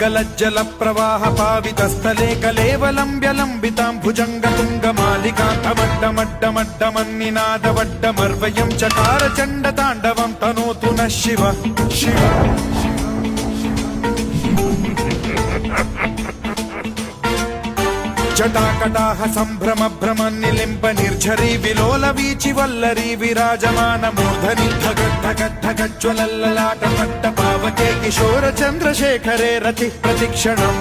गलज्जल प्रवाह पावितस्थले कलेवलम्ब्य लम्बितां भुजङ्गतुङ्गमालिकान्तमड्डमड्डमड्डमन्निनादवड्डमर्वयं चकार चण्डताण्डवं तनोतु नः शिव शिव। जटाकटाह सम्भ्रम भ्रम निलिम्ब निर्झरी विलोल वीचि वल्लरी विराजमान मूर्धनि धगद्धगद्धगज्ज्वलल्ललाट पट्ट पावके किशोर चन्द्रशेखरे रति प्रतिक्षणम्।